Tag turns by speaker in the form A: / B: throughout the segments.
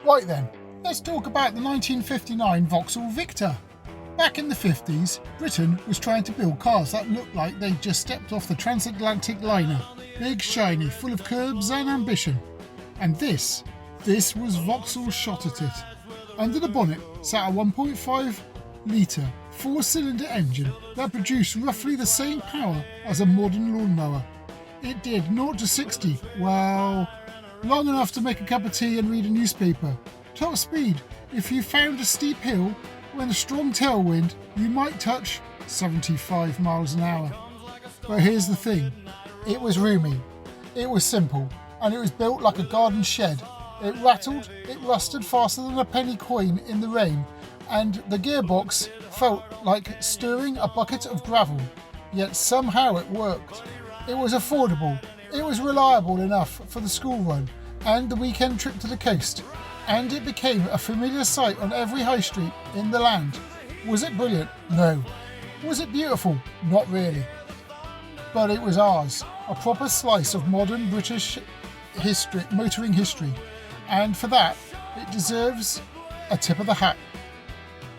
A: Right then, let's talk about the 1959 Vauxhall Victor. Back in the 50s, Britain was trying to build cars that looked like they'd just stepped off the transatlantic liner. Big, shiny, full of curbs and ambition. And this was Vauxhall's shot at it. Under the bonnet sat a 1.5 litre 4-cylinder engine that produced roughly the same power as a modern lawnmower. It did 0 to 60, well, long enough to make a cup of tea and read a newspaper. Top speed, if you found a steep hill when a strong tailwind, you might touch 75 miles an hour. But here's the thing, it was roomy, it was simple, and it was built like a garden shed. It rattled, it rusted faster than a penny coin in the rain, and the gearbox felt like stirring a bucket of gravel. Yet somehow it worked. It was affordable, it was reliable enough for the school run and the weekend trip to the coast, and it became a familiar sight on every high street in the land. Was it brilliant? No. Was it beautiful? Not really. But it was ours, a proper slice of modern British history, motoring history, and for that it deserves a tip of the hat.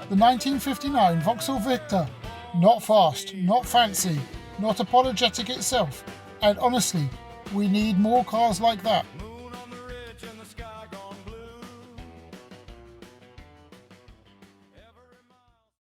A: The 1959 Vauxhall Victor, not fast, not fancy, not apologetic itself, and honestly, we need more cars like that.